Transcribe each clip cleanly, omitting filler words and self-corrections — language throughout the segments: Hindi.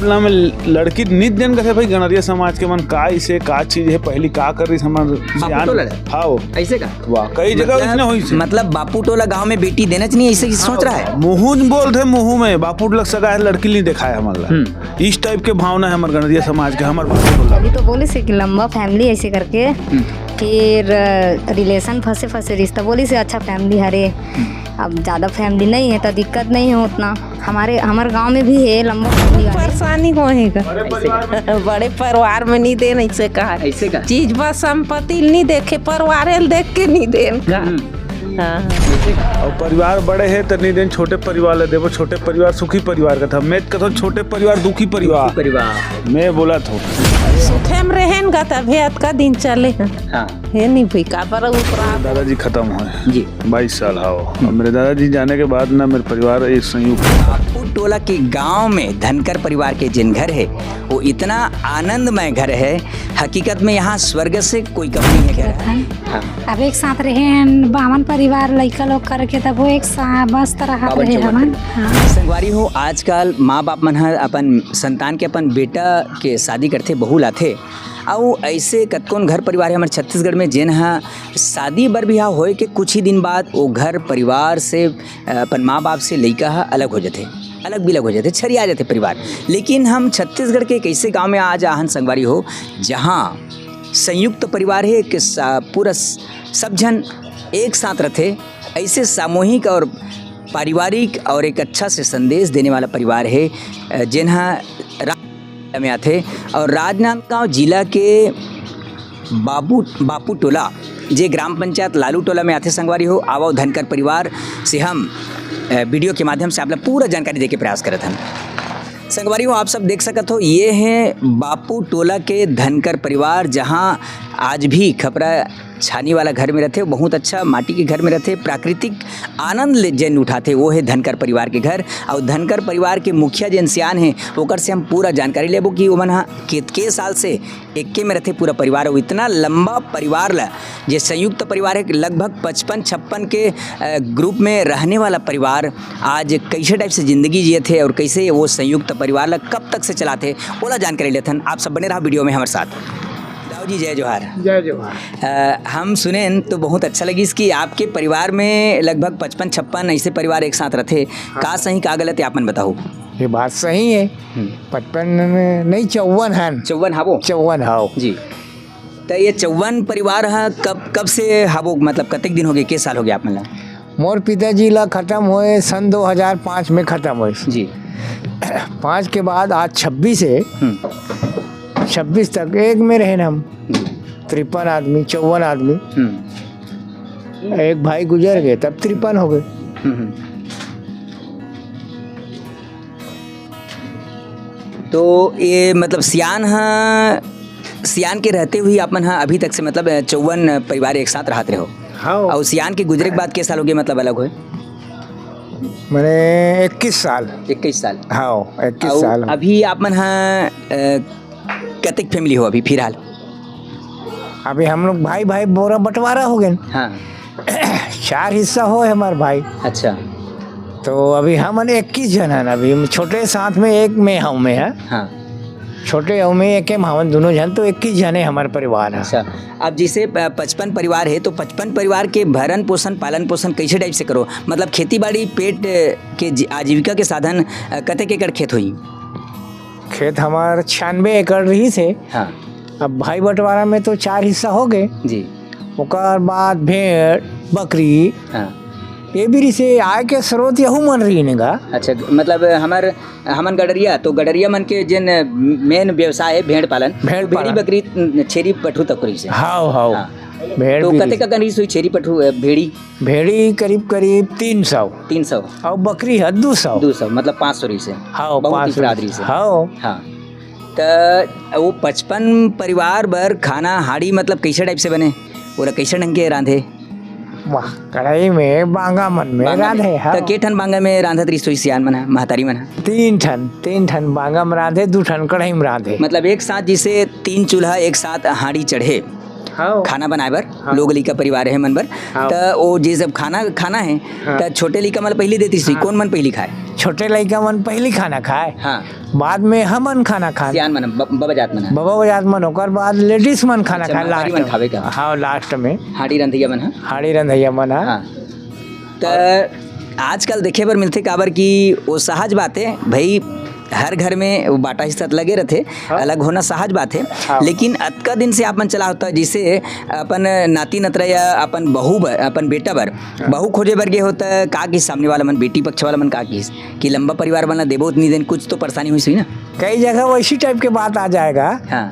अपना में लड़की नित जन कथे भाई गणरिया समाज के मन का इसे का चीज है पहली का कर रही हमार हाँ ऐसे का वाह कई जगह इसने हुई से मतलब बापू टोला गांव में बेटी देना चाहिए ऐसे ही सोच रहा है। मुँह बोल थे मुँह में बापू लग सका है लड़की नहीं देखा है हमारा इस टाइप के भावना है हमारे गणरिया समाज के हमारे अभी तो बोली से कि लंबा फैमिली ऐसे करके फिर रिलेशन फंसे रिश्ता बोली से अच्छा फैमिली हरे अब ज़्यादा फैमिली नहीं है तो दिक्कत नहीं है उतना। हमारे गांव में भी है लंबा फैमिली परेशानी होएगा बड़े परिवार में नहीं देना ऐसे कहा ऐसे का चीज बस संपत्ति नहीं देखे परिवार देख के नहीं देना। हाँ और परिवार बड़े है तो नहीं दिन छोटे परिवार ले देवो छोटे परिवार सुखी परिवार का था मैं कहता छोटे परिवार दुखी परिवार मैं बोला था सुखे में रहेगा तभी का दिन चले हाँ है नहीं भाई का पर दादाजी खत्म हुए जी 22 साल हाँ मेरे दादाजी जाने के बाद ना मेरे परिवार एक संयुक्त बापू टोला के गांव में धनकर परिवार के जिन घर है वो इतना आनंदमय घर है हकीकत में यहाँ स्वर्ग से कोई कम नहीं है घर। हाँ। अब एक साथ रहे बामन परिवार लड़का लोग करके तब वो एक साथ बस तरह रहे हमन। हाँ। संगवारी हो आजकल माँ बाप मन अपन संतान के अपन बेटा के शादी करते बहू लाथे और ऐसे कतकोन घर परिवार है हमारे छत्तीसगढ़ में जेन हा शादी बर बिहाव होए के कुछ ही दिन बाद वो घर परिवार से अपन माँ बाप से लड़का अलग हो जाते अलग हो जाते छरी आ जाते परिवार। लेकिन हम छत्तीसगढ़ के एक ऐसे गाँव में आज आहन संगवारी हो जहाँ संयुक्त परिवार है कि पूरा सब जन एक साथ रहते ऐसे सामूहिक और पारिवारिक और एक अच्छा से संदेश देने वाला परिवार है जिन्हा में आते और राजनांदगांव जिला के बापू टोला जे ग्राम पंचायत लालू टोला में आते संगवारी हो आवो धनकर परिवार से हम वीडियो के माध्यम से आप लोग पूरा जानकारी देके प्रयास करते हैं। संगवारी हो आप सब देख सकते हो ये है बापू टोला के धनकर परिवार जहां आज भी खपरा छानी वाला घर में रहते बहुत अच्छा माटी के घर में रहते प्राकृतिक आनंद ले जैन उठाते वो है धनकर परिवार के घर। और धनकर परिवार के मुखिया जैन सियान है ओकर से हम पूरा जानकारी लेबो कि वो मन कितने साल से एक्के में रहते पूरा परिवार और इतना लंबा परिवार ला जे संयुक्त परिवार है लगभग 55-56 के ग्रुप में रहने वाला परिवार आज कैसे टाइप से ज़िंदगी जिए थे और कैसे वो संयुक्त परिवार ला कब तक से चलाते ओला जानकारी लेते आप सब बने रहा वीडियो में हमारे साथ। जी जय जोहार। जय जोहार। हम सुने तो बहुत अच्छा लगी इसकी आपके परिवार में लगभग 55-56 ऐसे परिवार एक साथ रहते। हाँ। का सही का गलत है आप मन बताओ। ये बात सही है 55 नहीं 54 है 54 हाबो 54 हाओ जी। तो ये 54 परिवार है कब से हाबो मतलब कतक दिन हो गए के साल हो गया आप मन ला? मोर पिताजी ला खत्म हुए सन 2005 में खत्म हुए जी। 5 के बाद आज 26 है 26 तक एक में रहे हम 53 आदमी 54 आदमी एक भाई गुजर गए तब 53 हो गए। तो ये मतलब सियान के रहते हुए अपन अभी तक से मतलब 54 परिवार एक साथ रहते हो। हाँ। और सियान के गुजरे के बाद के साल हो गए मतलब अलग हुए? मैंने 21 साल। 21 साल। हाँ 21 साल। अभी आप मन कतक फैमिली हो अभी फिलहाल? अभी हम लोग भाई बोरा बंटवारा हो गए। हाँ 4 हिस्सा हो हमारे भाई। अच्छा। तो अभी हम 21 जन हैं अभी छोटे साथ में एक में हम में है। हाँ छोटे हम में एक हम दोनों जन तो 21 जन है हमारे परिवार है। अच्छा। अब जैसे 55 परिवार है तो 55 परिवार के भरण पोषण पालन पोषण कैसे टाइप से करो मतलब खेती बाड़ी पेट के आजीविका के साधन कतक एकड़ खेत हुई? खेत हमारे 96 एकड़ रही से। हाँ। अब भाई बंटवारा में तो 4 हिस्सा हो गए जी। ओकर बाद भेड़ बकरी। हाँ। ये भी से आय के स्रोत यहू मन रही नेगा। अच्छा मतलब हमन गडरिया तो गडरिया मन के जिन मेन व्यवसाय है भेड़ पालन भेड़ी बकरी छेरी पठू तक से। हाँ। भेड़ तो कते का करीब हुई छेरी पठू भेड़ी करीब 300 और बकरी है 200 मतलब 500 से। हाँ 500 से। हाँ तो वो 55 परिवार बर खाना हाड़ी मतलब कैसे टाइप से बने और कैसे ढंग के रांधे? वाह कढ़ाई में बांगा मन में रांधे। हाँ। तो के ठन बांगा में रांधत रही सोई सियान मन महतारी मन? 3 ठन बांगा में रांधे 2 ठन कढ़ाई में रांधे। मतलब एक साथ जिसे 3 चूल्हा एक साथ हाड़ी चढ़े हाँ। खाना बनाए बर लोग लिका परिवार है मन बर तो वो जे सब खाना है तो छोटे लिका मन पहले देती सी कौन मन पहली खाए छोटे लड़का मन पहली खाना खाए हाँ बाद में हमन खाना खाए सियान मन बाबा जात मन बाबा बजात मन ओकर बाद लेडीज मन खाना अच्छा, खाए महतारी लास्ट मन खावे का। हाँ लास्ट में हाड़ी रंधैया मन हाड़ी रंधैया मन हाँ। हाँ तो आजकल देखे बर मिलते काबर की वो सहज बात है भाई हर घर में वो बाटा हिस्सा लगे रहते अलग होना सहज बात है लेकिन अतका दिन से आपन चला होता जिसे अपन नाती नतरा या अपन बहू बर अपन बेटा बर बहू खोजे बर गे होता का की सामने वाला मन बेटी पक्ष वाला मन का की कि लंबा परिवार बना देबो उतनी दिन कुछ तो परेशानी हुई सी ना कई जगह वैसी टाइप के बात आ जाएगा हाँ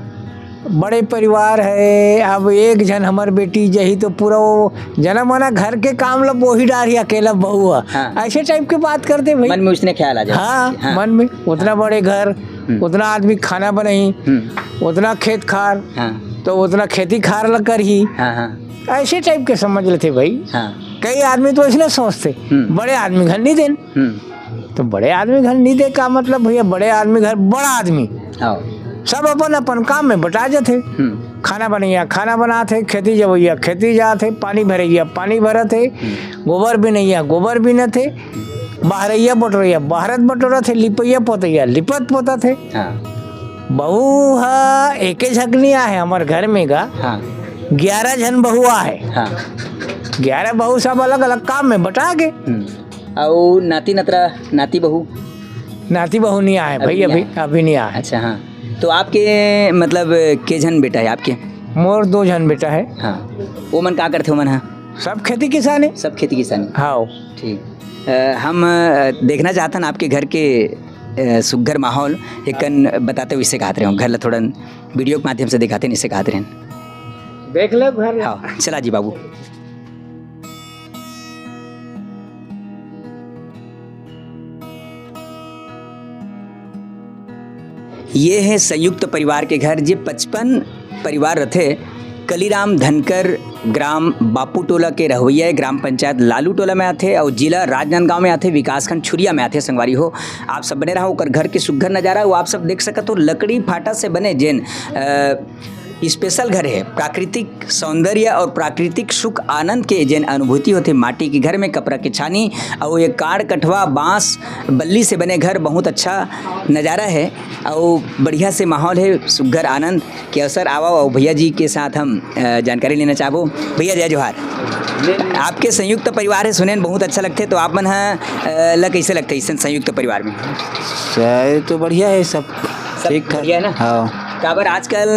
बड़े परिवार है अब एक जन हमार बेटी जही तो पूरा वो जना मना घर के काम लब वही डारी अकेला बहुआ हाँ। ऐसे टाइप की बात करते भाई मन में उसने ख्याल आ जाए हाँ, मन में उतना बड़े घर उतना आदमी खाना बनाई उतना खेत खार हाँ तो उतना खेती खार लग कर ही हाँ हाँ ऐसे टाइप के समझ लेते भाई हाँ कई आदमी तो इसलिए सोचते बड़े आदमी घर नहीं देन तो बड़े आदमी घर नहीं दे का मतलब भैया बड़े आदमी घर बड़ा आदमी हाँ सब अपन अपन काम में बटा जाते खाना बनैया खाना बनाते खेती जबैया खेती जाते पानी भरैया पानी भरत है गोबर भी नहीं है गोबर भी न थे बहरैया बटोरैया बहरत बटोरा थे लिपैया पोतैया लिपत पोता थे बहू हा एके झकनिया है हमारे घर में का 11 जन बहुआ है 11 बहू सब अलग अलग काम में बटा के और नाती नतरा नाती बहू नहीं आए भाई अभी नहीं आए अच्छा हाँ तो आपके मतलब के जन बेटा है आपके मोर 2 जन बेटा है हाँ वो मन का करते हो मन हाँ सब खेती किसानी सब खेती किसानी हाँ ठीक हम देखना चाहते हैं आपके घर के सुघर माहौल एक बताते हुए इससे कहते रहे घर ला थोड़ा वीडियो के माध्यम से दिखाते हैं इससे कहते रहे देख लो घर हाँ चला जी बाबू ये है संयुक्त परिवार के घर जे 55 परिवार रहते कलीराम धनकर ग्राम बापू टोला के रहोइया ग्राम पंचायत लालू टोला में आते और जिला राजनांदगांव में आते विकासखंड छुरिया में आते संगवारी हो आप सब बने रहो कर घर के सुघर नज़ारा वो आप सब देख सकते हो लकड़ी फाटा से बने जेन स्पेशल घर है प्राकृतिक सौंदर्य और प्राकृतिक सुख आनंद के जैन अनुभूति होते माटी के घर में कपड़ा के छानी और ये कार कठवा बांस बल्ली से बने घर बहुत अच्छा नज़ारा है और बढ़िया से माहौल है सुघर आनंद के अवसर आवा और भैया जी के साथ हम जानकारी लेना चाहो भैया जय जोहार आपके संयुक्त परिवार है सुने बहुत अच्छा लगते तो आप मन कैसे लगते इस संयुक्त परिवार में तो बढ़िया है सब ठीक बढ़िया है ना हाँ काबर आजकल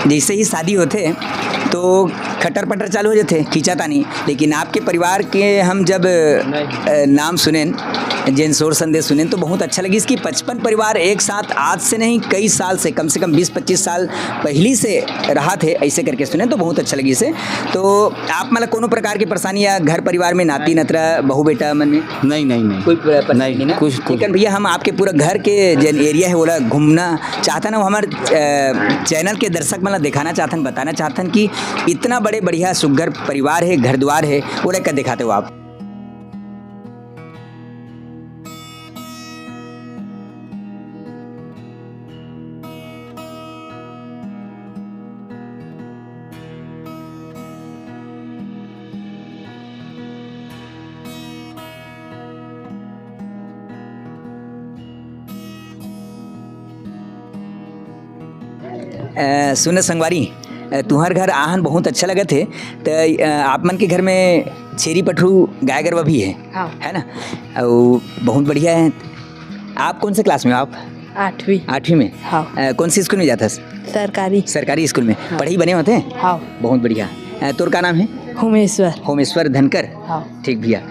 जैसे ही शादी होते तो खटर पटर चालू हो जाते खींचातानी लेकिन आपके परिवार के हम जब नाम सुने जैन शोर संदेश सुने तो बहुत अच्छा लगी इसकी 55 परिवार एक साथ आज से नहीं कई साल से कम 20-25 साल पहली से रहा थे ऐसे करके सुने तो बहुत अच्छा लगी इसे तो आप मतलब कोनो प्रकार की परेशानी या घर परिवार में नाती नतरा बहू बेटा मन में नहीं कोई परेशानी ना कुछ लेकिन भैया हम आपके पूरा घर के जैन एरिया है बोला घूमना चाहता ना हमारे चैनल के दर्शक मतलब दिखाना चाहते बताना चाहते कि इतना बड़े बढ़िया सुघर परिवार है घर द्वार है वो क्या दिखाते हो आप सुन संगवारी तुम्हार घर आहन बहुत अच्छा लगे थे तो आप मन के घर में छेरी पठरू गाय गरवा भी है हाँ। है ना और बहुत बढ़िया है आप कौन से क्लास में हो आप 8वीं में हाँ। कौन सी स्कूल में जाता सरकारी स्कूल में हाँ। पढ़ाई बने होते हैं हाँ। बहुत बढ़िया तोर का नाम है होमेश्वर धनकर हाँ। ठीक भैया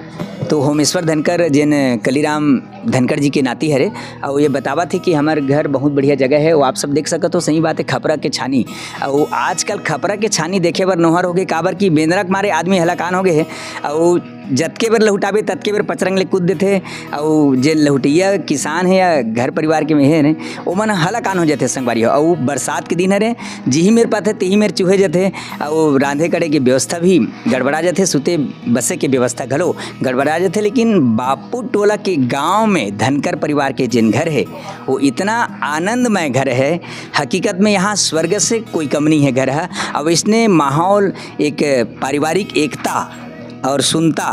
तो होमेश्वर धनकर जिन कलीराम धनकर जी के नाती हरे और ये बतावा थे कि हमारे घर बहुत बढ़िया जगह है वो आप सब देख सकते हो सही बात है खपरा के छानी और आजकल खपरा के छानी देखे बर नोहर हो गए काबर की बेंदरा के मारे आदमी हलाकान हो गए है और जतके बर लहुटाबे ततके बर पचरंग ले कूद देथे और जे लहुटिया किसान है या घर परिवार के में है ओमन हला कान हो जाते संगवारी हो। और बरसात के दिन हरे जिही मेर पाथे तिही मेर चूहे जाते और रांधे करे के व्यवस्था भी गड़बड़ा जाते, सुते बसे के व्यवस्था घलो गड़बड़ा जाते। लेकिन बापू टोला के गाँव में धनकर परिवार के जिन घर है वो इतना आनंदमय घर है, हकीकत में यहाँ स्वर्ग से कोई कम नहीं है घर है। अब इसने माहौल एक पारिवारिक एकता और सुनता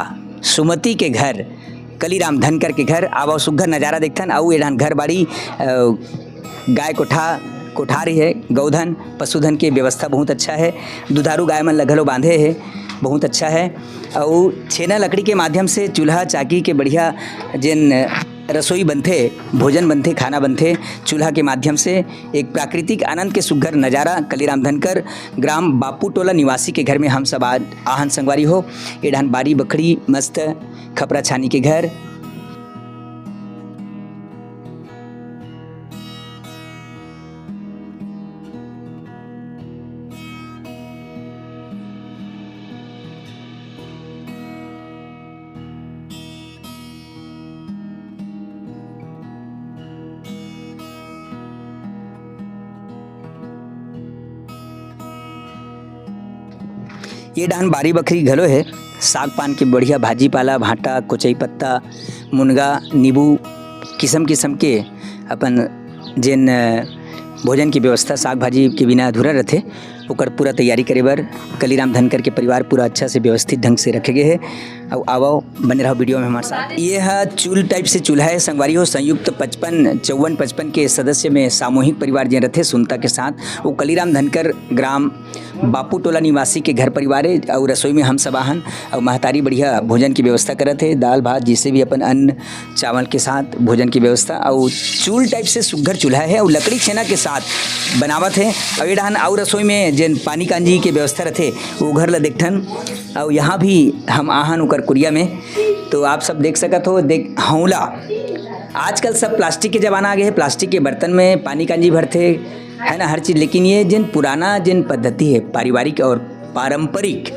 सुमति के घर कलीराम धनकर के घर आवा सुघर नज़ारा देखथन। और एढ़ान घर बाड़ी गाय कोठारी है, गौधन पशुधन के व्यवस्था बहुत अच्छा है, दुधारू गाय मन लगलो बांधे है बहुत अच्छा है। और छेना लकड़ी के माध्यम से चूल्हा चाकी के बढ़िया जिन रसोई बनते, भोजन बनते, खाना बनते चूल्हा के माध्यम से एक प्राकृतिक आनंद के सुघर नज़ारा कलीराम धनकर ग्राम बापू टोला निवासी के घर में हम सब आज आहन संगवारी हो। एढ़ान बारी बखड़ी मस्त खपरा छानी के घर। ये डाहन बारी बखरी घलो है, साग पान के बढ़िया भाजी पाला भाटा कोचई पत्ता मुनगा नींबू किस्म किस्म के अपन जिन भोजन की व्यवस्था साग भाजी के बिना अधूरा रहते ओकर पूरा तैयारी करे बर कलीराम धनकर के परिवार पूरा अच्छा से व्यवस्थित ढंग से रखे गए है। और आओ बने रहो वीडियो में हमारे साथ। ये है चूल टाइप से चूल्हा है संगवारी हो, संयुक्त 55 के सदस्य में सामूहिक परिवार जिन रहते सुनता के साथ वो कलीराम धनकर ग्राम बापू टोला निवासी के घर परिवार है। और रसोई में हम सब आहन और महतारी बढ़िया भोजन की व्यवस्था करत है, दाल भात जिसे भी अपन अन्न चावल के साथ भोजन की व्यवस्था। और चूल टाइप से सुघर चूल्हा है और लकड़ी छेना के साथ बनावत है। और एढ़ान और रसोई में जिन पानी कांजी के व्यवस्था रहते वो घर ला देखथन। और यहाँ भी हम आहन उकर कुरिया में तो आप सब देख सकत हो। देख हौला आजकल सब प्लास्टिक के ज़माना आ गए है, प्लास्टिक के बर्तन में पानी कांजी भरते है ना हर चीज़। लेकिन ये जिन पुराना जिन पद्धति है पारिवारिक और पारंपरिक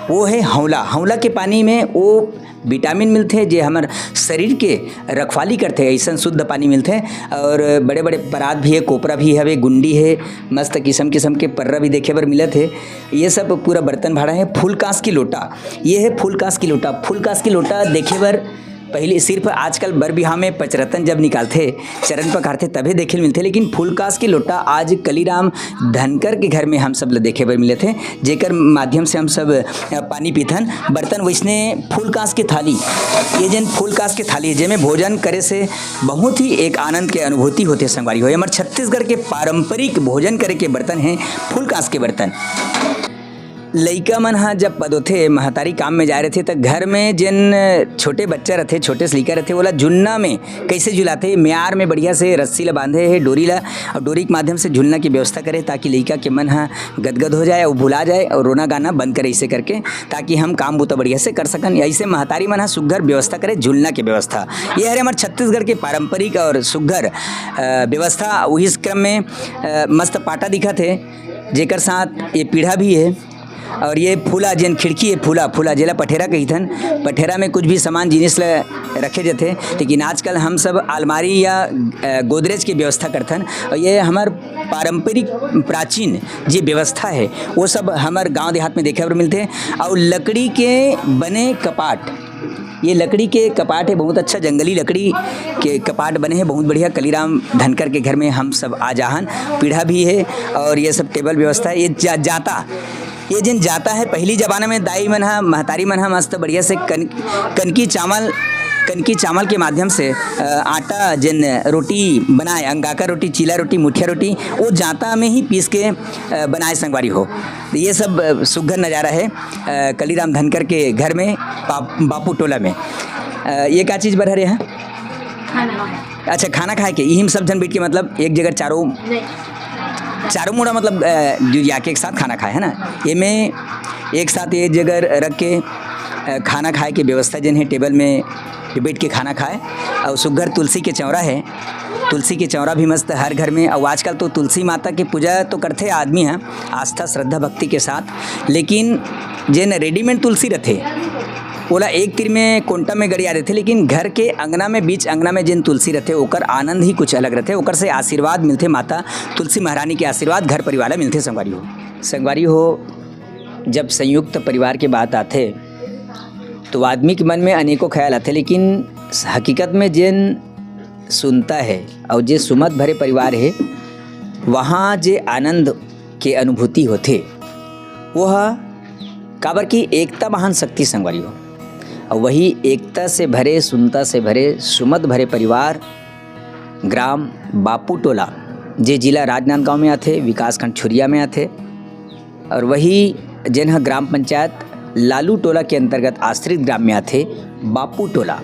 वो है हौला। हौला के पानी में वो विटामिन मिलते हैं जो हमारे शरीर के रखवाली करते हैं, ऐसा शुद्ध पानी मिलते हैं। और बड़े बड़े परात भी है, कोपरा भी है, गुंडी है, मस्त किस्म के पर्रा भी देखे पर मिलत है। ये सब पूरा बर्तन भाड़ा है। फूल कांस की लोटा, ये है फूल कांस की लोटा। फूल कांस की लोटा देखे बर पहले सिर्फ आजकल बर बिहाव में पचरतन जब निकालते चरण पकारते तभी देखे मिलते, लेकिन फूलकास की लोटा आज कलीराम धनकर के घर में हम सब देखे बर मिले थे, जेकर माध्यम से हम सब पानी पीथन। बर्तन वैसने फूलकास की थाली, ये जन फूलकास की थाली है जेमें भोजन करे से बहुत ही एक आनंद के अनुभूति होते संगवारी हो। हमारे छत्तीसगढ़ के पारंपरिक भोजन करे के बर्तन हैं फूलकास के बर्तन। लइका मन हाँ जब पदोथे महतारी काम में जा रहे थे तो घर में जिन छोटे बच्चा रहते, छोटे से लइका रहते बोला झुलना में कैसे झुलाते, म्यार में बढ़िया से रस्सी ला बांधे है डोरी ला और डोरी के माध्यम से झुलना की व्यवस्था करे ताकि लइका के मन हाँ गदगद हो जाए और भुला जाए और रोना गाना बंद करे ऐसे करके, ताकि हम काम बूता बढ़िया से कर सकन। ऐसे महतारी मन हाँ सुघर व्यवस्था करे झुलना की व्यवस्था। ये है हमारे छत्तीसगढ़ के पारंपरिक और सुघर व्यवस्था। वही क्रम में मस्त पाटा दिखत है जेकर साथ ये पीढ़ा भी है। और ये फूला जिन खिड़की है फूला जेला पठेरा कहीथन, पठेरा में कुछ भी सामान जिनिस रखे जाते, लेकिन आजकल हम सब अलमारी या गोदरेज की व्यवस्था करथन। और ये हमार पारंपरिक प्राचीन जो व्यवस्था है वो सब हमारे गांव देहात में देखे पर मिलते हैं। और लकड़ी के बने कपाट, ये लकड़ी के कपाट है, बहुत अच्छा जंगली लकड़ी के कपाट बने हैं, बहुत बढ़िया। कलीराम धनकर के घर में हम सब आ जाहन, पीढ़ा भी है और ये सब टेबल व्यवस्था है। ये जाता, ये जिन जाता है पहली ज़माने में दाई मन हा महतारी मन हा मस्त बढ़िया से कनकी चावल के माध्यम से आटा जिन रोटी बनाए, अंगाका रोटी, चीला रोटी, मुठिया रोटी वो जाता में ही पीस के बनाए संगवारी हो। तो ये सब सुघर नज़ारा है कलीराम धनकर के घर में बापू टोला में। ये क्या चीज़ बर रहे हैं? अच्छा, खाना खाए के यही सब जन बैठ के मतलब एक जगह चारों मुड़ा मतलब जुरिया के एक साथ खाना खाए है ना। ये में एक साथ एक जगह रख के खाना खाए की व्यवस्था जिन है, टेबल में बैठ के खाना खाए। और सुघर तुलसी के चौरा है, तुलसी के चौरा भी मस्त हर घर में। और आजकल तो तुलसी माता की पूजा तो करते आदमी हैं आस्था श्रद्धा भक्ति के साथ, लेकिन जिन रेडीमेड तुलसी रहते ओला एक तीर में कोंटा में गड़िया रहते, लेकिन घर के अंगना में बीच अंगना में जिन तुलसी रहते ओकर आनंद ही कुछ अलग रहते, ओकर से आशीर्वाद मिलते, माता तुलसी महारानी के आशीर्वाद घर परिवार ला मिलते। संगवारी हो जब संयुक्त परिवार के बात आते तो आदमी के मन में अनेकों ख्याल आते, लेकिन हकीकत में जिन सुनता है और जे सुमत भरे परिवार है वहाँ जे आनंद के अनुभूति होते वह काबर की एकता महान शक्ति संगवारी हो। और वही एकता से भरे, सुनता से भरे, सुमत भरे परिवार ग्राम बापू टोला जे जिला राजनांदगांव में आते, विकासखंड छुरिया में आते, और वही जिन ग्राम पंचायत लालू टोला के अंतर्गत आश्रित ग्राम में आते बापू टोला।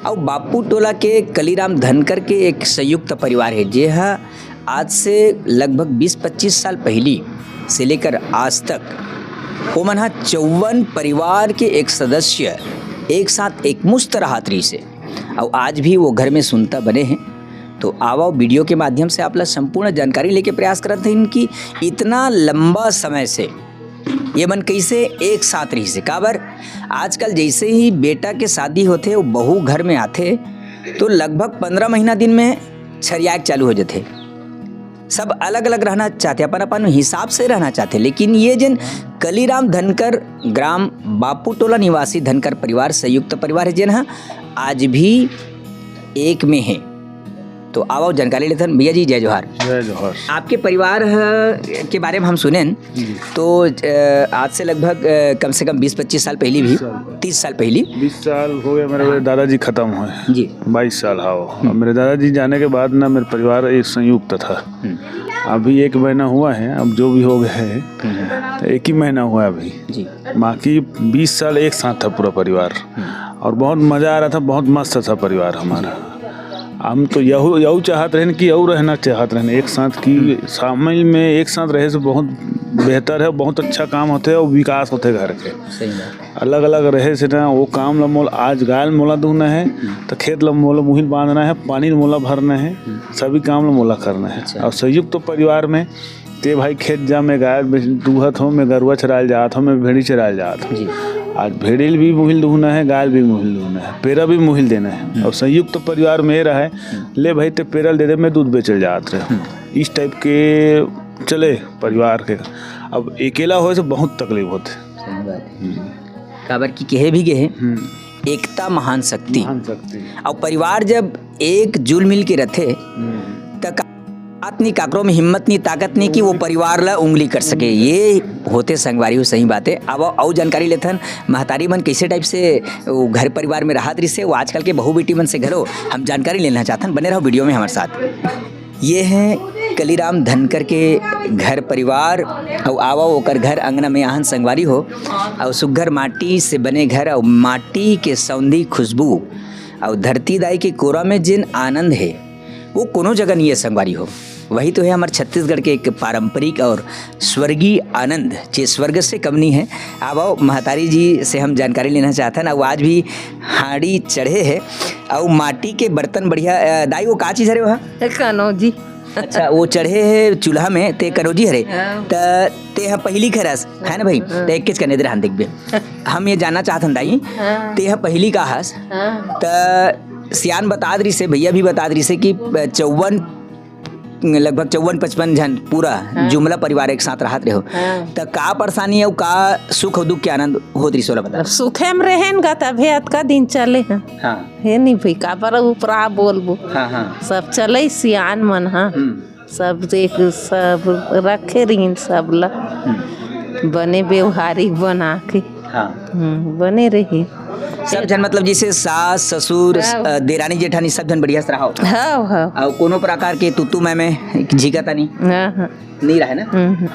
और बापू टोला के कलीराम धनकर के एक संयुक्त परिवार है जे आज से लगभग 20-25 साल पहली से लेकर आज तक ओमन 54 परिवार के एक सदस्य एक साथ एकमुश्त रहत रही से, और आज भी वो घर में सुनता बने हैं। तो आवा वीडियो के माध्यम से आप लोग संपूर्ण जानकारी लेके प्रयास करते हैं इनकी इतना लंबा समय से ये मन कैसे एक साथ रही से। काबर आजकल जैसे ही बेटा के शादी होते वो बहू घर में आते तो लगभग 15 महीना दिन में छरियाक चालू हो जाते, सब अलग अलग रहना चाहते, अपन अपन हिसाब से रहना चाहते। लेकिन ये जिन कलीराम धनकर ग्राम बापू टोला निवासी धनकर परिवार संयुक्त परिवार है जिन आज भी एक में है। तो आओ जानकारी लेते हैं। भैया जी जय जोहार। जय जोहार। आपके परिवार के बारे में हम सुने तो आज से लगभग कम से कम 20-25 साल पहले भी 30 साल पहले 20 साल हो गए मेरे दादाजी खत्म हुए जी। 22 साल हाँ। मेरे दादाजी जाने के बाद ना मेरे परिवार एक संयुक्त था। अभी 1 महीना हुआ है, अब जो भी हो गया है तो 1 ही महीना हुआ है अभी जी। बाकी 20 साल एक साथ था पूरा परिवार और बहुत मज़ा आ रहा था, बहुत मस्त था परिवार हमारा। हम तो यहू चाहत रहन कि यहू रहना चाहत रहन एक साथ कि शामिल में एक साथ रहे से बहुत बेहतर है, बहुत अच्छा काम होते है और विकास होते घर के। सही बात। अलग अलग रहे से ना वो काम ला मोल आज गाय मोला दूना है तो खेत ला मोला मुहिल बांधना है, पानी मोला भरना है, सभी काम ला मोला करना है। और संयुक्त तो परिवार में ते भाई खेत जा में गाय दूहत हो, मैं गरुआ चरायल जात हो, मैं भेड़ी चरायल जात हो। आज भेड़िल भी मुहिल दूहना है, गाय भी मुहिल दूहना है, पेरा भी मुहिल देना है। और संयुक्त तो परिवार में रहा है ले भाई ते पेरल दे दे मैं दूध बेचल जात रहे, इस टाइप के चले परिवार के। अब अकेला हो से बहुत तकलीफ होते। सही बात। काबर की कहे भी गए एकता महान शक्ति। और परिवार जब एक जुल मिल के रथे तक नहीं काकरों में हिम्मत नहीं, ताकत नहीं कि वो परिवार ला उंगली कर सके। ये होते संगवारी हो, सही बात है। अब और जानकारी लेथन महतारी मन कैसे टाइप से वो घर परिवार में रहा दृश्य वो आजकल के बहू बेटी मन से घरों हम जानकारी लेना चाहते हैं। बने रहो वीडियो में हमारे साथ। ये है कलीराम धनकर के घर परिवार और आवा ओकर घर अंगना में आहन संगवारी हो और सुघर माटी से बने घर और माटी के सौंधी खुशबू और धरती दाई के कोरा में जिन आनंद है वो कोनो जगह नहीं है संगवारी हो। वही तो है हमारे छत्तीसगढ़ के एक पारंपरिक और स्वर्गीय आनंद, जे स्वर्ग से कम नहीं है। अब आओ महतारी जी से हम जानकारी लेना चाहते हैं। वो आज भी हाड़ी चढ़े है और माटी के बर्तन बढ़िया दाई वो का चीज़ हरे वहाँ कनौजी। अच्छा वो चढ़े है चूल्हा में ते कनौजी हरे ते पहली खरस है ना भाई, ते एक किस करने दे हम देखबे। हम ये जानना चाहते हैं दाई ते पहली का हस त सियान बता रही से, भैया भी बता रही से कि 54 लगभग 54-55 जन पूरा जुमला परिवार एक साथ रहत रहो तो का परेशानी है का सुख दुख के आनंद होत रही सोला बता। सुखे में रहेन गा तभी का दिन चले हैं। हाँ है नहीं भाई का पर ऊपरा बोलबो। हाँ हाँ सब चले सियान मन हाँ सब देख सब रखे रही सब ला बने व्यवहारिक बना के हाँ बने रही सब जन मतलब जैसे सास ससुर देरानी जेठानी सब जन बढ़िया से रहो। और कोनो प्रकार के तुतु में झिकता नहीं रहे ना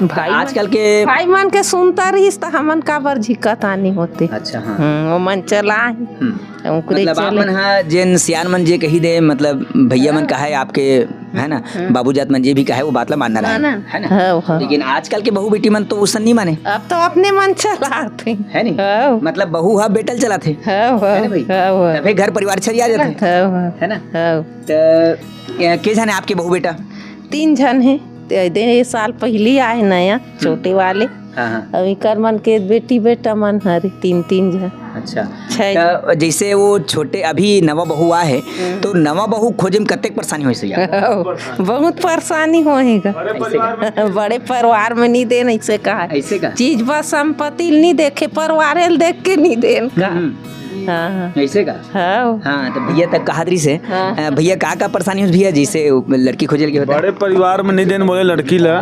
भाई आजकल के भाई मन के सुनता रहीस तो हमन का बर झिकता नहीं होते। अच्छा हाँ वो मन चला मतलब आप मन हाँ जिन सियान मन जे कही दे मतलब भैया मन कहा है आपके है ना बाबू जात मन जे भी कहा है वो बात ला मानना रहा है ना। लेकिन आजकल के बहू बेटी मन तो उसन नहीं माने, अब तो अपने मन चलाते है नहीं मतलब बहू हा बेटल चलाते तभी घर परिवार छरिया जाते है ना। तो के जन है आपके बहू बेटा? 3 जन है। ये साल पहले आए नया छोटे वाले। अभी कर मन के बेटी बेटा मन हरे 3 जन। अच्छा छै। तो जैसे वो छोटे अभी नवा बहुआ है तो नवा बहु खोजे में कतेक परेशानी हो सही बहुत परेशानी होएगा। बड़े परिवार में नहीं देन ऐसे कहा ऐसे का चीज बस संपत्ति नहीं देखे परिवार देख के नहीं देन का। हाँ ऐसे का हाँ तो भैया तक कहादरी से भैया का परेशानी हो भैया जैसे लड़की खोजे के होता है? बड़े परिवार में नहीं देन बोले लड़की ला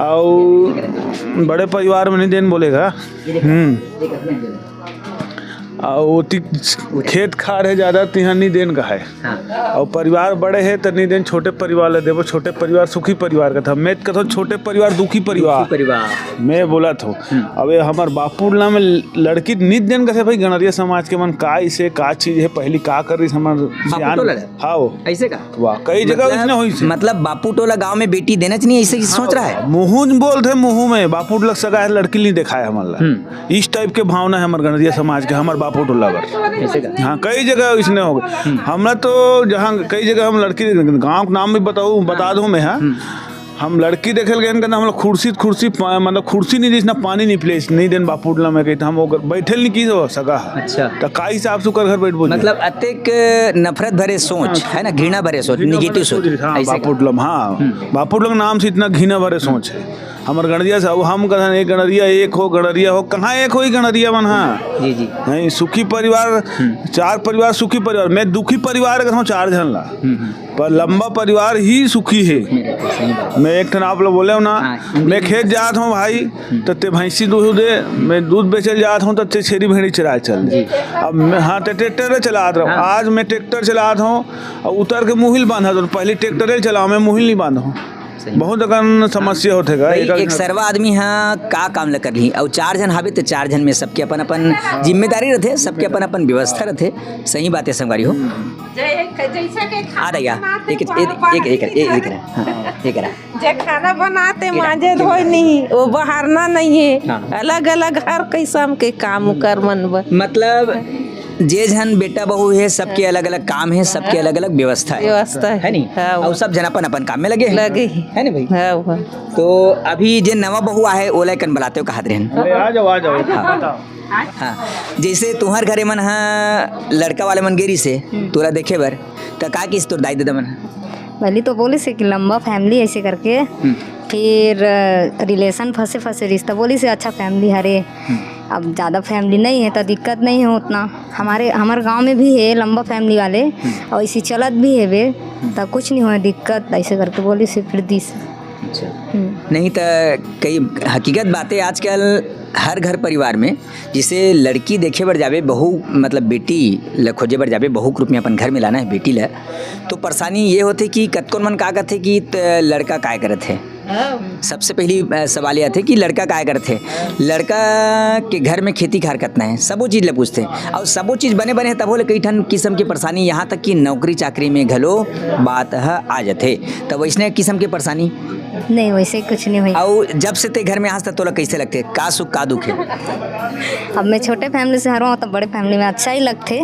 और बड़े परिवार में नहीं देन बोलेगा और खेत खार है ज़्यादा तो यहाँ नहीं देन का है और परिवार बड़े है तो नहीं देन छोटे परिवार ले देवो। छोटे परिवार सुखी परिवार का था मैं कहता छोटे परिवार दुखी परिवार मैं बोला था। अब हमार बापुरला में लड़की नित दिन का भाई गणरिया समाज के मन का इसे का चीज है पहली का कर रही हमार हाँ ऐसे का वाह कई जगह इसने हुई मतलब बापू टोला गाँव में बेटी देना चाहिए ऐसे सोच रहा है। मुँह बोल थे मुँह में बापुर लग सका है लड़की नहीं दिखाया हमारा इस टाइप के भावना है हमारे गणरिया समाज के हमारे बापू टोला पर। हाँ कई जगह इसने हो गए हमरा तो जहाँ कई जगह हम लड़की गाँव का नाम भी बता दूँ मैं हाँ हम लड़की देखे गए हम लोग कुर्सी मतलब कुर्सी नहीं जिसना पानी नहीं प्लेस नहीं देन बापुटला में कही हम बैठे नहीं की हो सका। अच्छा तो का हिसाब से कर घर बैठ बोल मतलब अतिक नफरत भरे सोच है ना घृणा भरे सोच निगेटिव सोच बापुटलम हाँ बापुटलम नाम से इतना घृणा भरे सोच है हमारे गणरिया से हम कहते एक गणरिया एक हो गणरिया हो कहाँ एक हो ही गणरिया मन हाँ जी जी नहीं सुखी परिवार चार परिवार सुखी परिवार मैं दुखी परिवार का हूँ 4 जन ला पर लंबा परिवार ही सुखी है। मैं एक ठन आप लोग बोले हो ना मैं खेत जात हूँ भाई तो ते भैंसी दूध दे मैं दूध बेचल जात हूँ तो ते छेरी भेड़ी चराए चल दे अब मैं हाँ तो ट्रैक्टर चलाता हूँ आज मैं ट्रैक्टर चलाता हूँ और उतर के मुहिल बांधा तो पहले ट्रैक्टर चलाओ मैं मुहिल नहीं बांधा हूँ बहुत अगन समस्या होते एक सर्वा आदमी हाँ का काम ल कर ली और 4 जन हावे तो 4 जन में सबके अपन अपन जिम्मेदारी रहते सबके अपन अपन व्यवस्था रहते सही बात है संगवारी हो आ रहा जे खाना बनाते मांजे धोई नहीं वो बहारना नहीं है अलग अलग हर किस्म के काम कर मन मतलब जे जन बेटा बहू है सबके अलग अलग काम है सबके अलग अलग व्यवस्था है नहीं और सब जन अपन अपन काम में लगे है ना भाई। तो अभी जे नवा बहू है ओला कन बुलाते हो कहा आ जाओ हाँ जैसे तुम्हार घरे मन हाँ लड़का वाले मन गेरी से तोरा देखे बर तो का किस तोर दाई दादा मन पहले तो बोले से कि लंबा फैमिली ऐसे करके फिर रिलेशन फंसे रिश्ता बोली से अच्छा फैमिली हरे अब ज़्यादा फैमिली नहीं है तो दिक्कत नहीं है उतना हमारे गांव में भी है लंबा फैमिली वाले और इसी चलत भी है वे तो कुछ नहीं हुआ दिक्कत ऐसे करके बोली से फिर दी से नहीं तो कई हकीकत बातें आजकल हर घर परिवार में जिसे लड़की देखे बर जावे बहू मतलब बेटी ल खोजे बर जावे बहू के रूप में अपन घर में लाना है बेटी ला तो परेशानी ये होते कि कतकोन मन का कहते कि लड़का काय करत है। सबसे पहली सवाल यह थे कि लड़का काय करते लड़का के घर में खेती खार करना है सबो चीज़ ले पूछते हैं और सबो चीज़ बने तब बोले कई ठन किस्म की परेशानी यहाँ तक कि नौकरी चाकरी में घलो बात आ जाते तो वैसने किस्म की परेशानी नहीं वैसे कुछ नहीं हुई। और जब से ते घर में आज तक तोला कैसे लगते का सुख का दुख है? अब मैं छोटे फैमिली से हर हूँ तो बड़े फैमिली में अच्छा ही लगते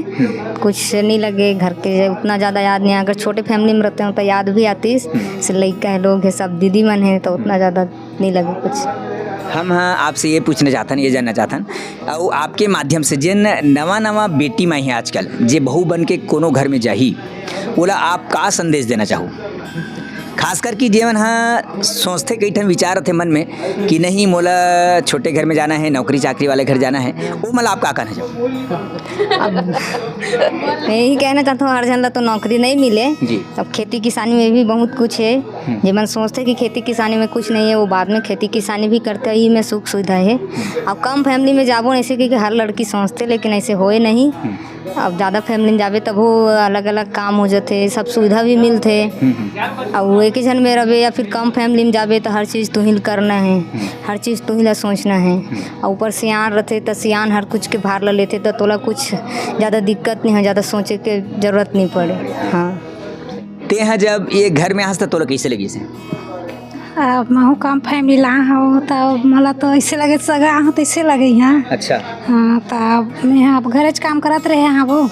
कुछ नहीं लगे घर के उतना ज़्यादा याद नहीं अगर छोटे फैमिली में रहते हो तो याद भी आती से लड़का है लोग है सब दीदी मन है तो उतना ज़्यादा नहीं लगे कुछ। हम हाँ आपसे ये पूछना चाहतन ये जानना चाहतन और आपके माध्यम से जिन नवा बेटी माई है आजकल जे बहू बन के कोनो घर में जाही बोला आप का संदेश देना चाहो खासकर कि जीवन हाँ सोचते कई ठन विचार थे मन में कि नहीं मोला छोटे घर में जाना है नौकरी चाकरी वाले घर जाना है वो मतलब आप क्या कहना चाहो? अब मैं यही कहना चाहता हूँ हर जन तो नौकरी नहीं मिले अब खेती किसानी में भी बहुत कुछ है जब मन सोचते कि खेती किसानी में कुछ नहीं है वो बाद में खेती किसानी भी करते ही में सुख सुविधा है। अब कम फैमिली में जाबो ऐसे कि हर लड़की सोचते लेकिन ऐसे होए नहीं अब ज़्यादा फैमिली में जाबे तब वो अलग अलग काम हो जाते सब सुविधा भी मिलते और एक ही जन में रहे या फिर कम फैमिली में जाबे तो हर चीज़ तुहिल करना है हर चीज़ तुहिल सोचना है और ऊपर सियान रहते तो सियान हर कुछ के भार ला लेते तो तोला कुछ ज़्यादा दिक्कत नहीं है ज़्यादा सोचे के जरूरत नहीं पड़े। हाँ ते हैं जब ये घर में आज तक तोला कैसे लगी से महू कम फैमिली ला हो तो मला तो ऐसे लगे सगा हो तो ऐसे लगे यहाँ। अच्छा हाँ तो मैं अब घर काम करत रहे यहाँ वो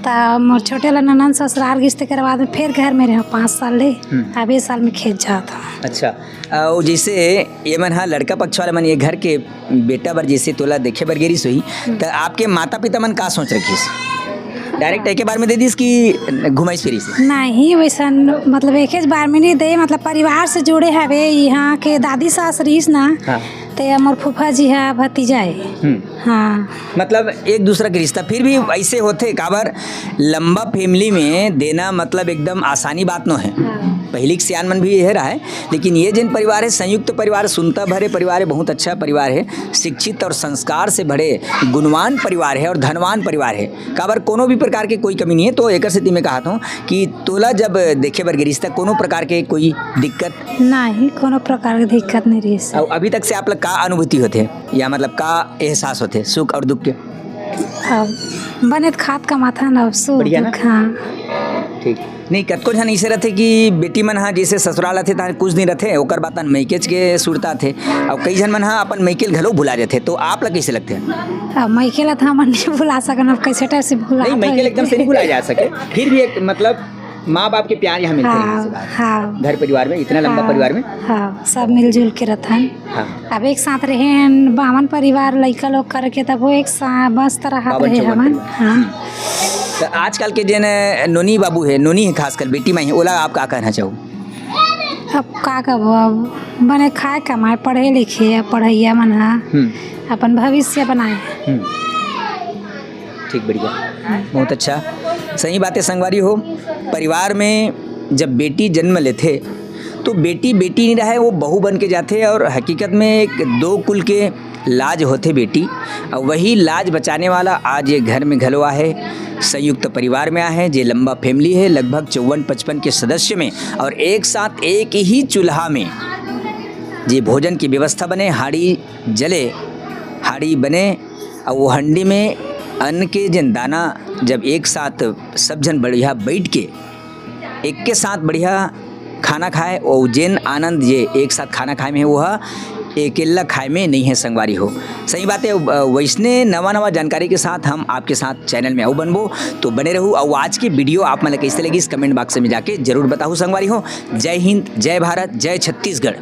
तो मोर छोटे ला ननन ससुराल गिस्ते के बाद फिर घर में रहे 5 साल ले अब 1 साल में खेत जाता। अच्छा और जैसे ये मन हाँ लड़का पक्ष वाला मन ये घर के बेटा बर जैसे तोला देखे बर गेरिस हुई तो आपके माता पिता मन का सोच रखिस डायरेक्ट एक बार में दे दीस कि घुमाइस फिरिस नहीं वैसा मतलब एक ही बार में नहीं दे मतलब परिवार से जुड़े हवे यहाँ के दादी सास रहीस ना हाँ ते मोर फूफा जी है भतीजा है हाँ मतलब एक दूसरा के रिश्ता फिर भी ऐसे होते काबर लंबा फैमिली में देना मतलब एकदम आसानी बात नो है पहले के सियान मन भी यह रहा है लेकिन ये जिन परिवार है संयुक्त परिवार सुनता भरे परिवार है बहुत अच्छा परिवार है शिक्षित और संस्कार से भरे गुणवान परिवार है और धनवान परिवार है काबर कोनो भी प्रकार के कोई कमी नहीं है तो एक स्थिति में कहा था कि तोला जब देखे बर रिश्ता कोनो प्रकार के कोई दिक्कत नहीं कोनो प्रकार की दिक्कत नहीं रही और अभी तक से आप लोग का अनुभूति होते या मतलब का एहसास होते सुख और दुख के अब बने तो खाद का माथा ना सो बढ़िया ना? हाँ ठीक नहीं कतको झन ऐसे रहते कि बेटी मन हाँ जैसे ससुराल रहते तहाँ कुछ नहीं रहते ओकर बात मैकेज के सुरता थे और कई जन मन हाँ अपन मैकेल घलो भुला जाते तो आप लोग कैसे लगते हैं अब मैकेला था मन नहीं भुला सकन अब कैसे टाइप से भुला नहीं मैकेल एकदम से नहीं भुलाया जा सके फिर भी एक मतलब माँ बाप के प्यार यहाँ मिलते हैं हाँ घर परिवार में इतना लंबा परिवार में हाँ सब मिलजुल के रहन हाँ अब एक साथ रहे बामन परिवार लड़का लोग करके तब वो एक साथ मस्त रहा बावन रहे चौवन हमन परिवार। हाँ तो आजकल के जन नोनी बाबू है नोनी है खासकर बेटी माई है ओला आप का कहना चाहो अब का कब बने खाए कमाए पढ़े लिखे अब पढ़ैया मन हा अपन भविष्य बनाए ठीक बढ़िया बहुत अच्छा सही बात है संगवारी हो परिवार में जब बेटी जन्म लेते तो बेटी बेटी नहीं रहा है वो बहू बन के जाते और हकीकत में एक दो कुल के लाज होते बेटी और वही लाज बचाने वाला आज ये घर में घलवा है संयुक्त परिवार में है जे लंबा फैमिली है लगभग 54-55 के सदस्य में और एक साथ एक ही चूल्हा में जे भोजन की व्यवस्था बने हाड़ी जले हाड़ी बने और वो हंडी में अन्न के जन दाना जब एक साथ सब जन बढ़िया बैठ के एक के साथ बढ़िया खाना खाए और जिन आनंद ये एक साथ खाना खाए में है वह अकेला खाए में नहीं है संगवारी हो सही बात है वैसने नवा जानकारी के साथ हम आपके साथ चैनल में आऊ बनबो तो बने रहूँ और आज की वीडियो आप मतलब कैसे लगी इस कमेंट बॉक्स में जाके जरूर बताओ संगवारी हो जय हिंद जय भारत जय छत्तीसगढ़।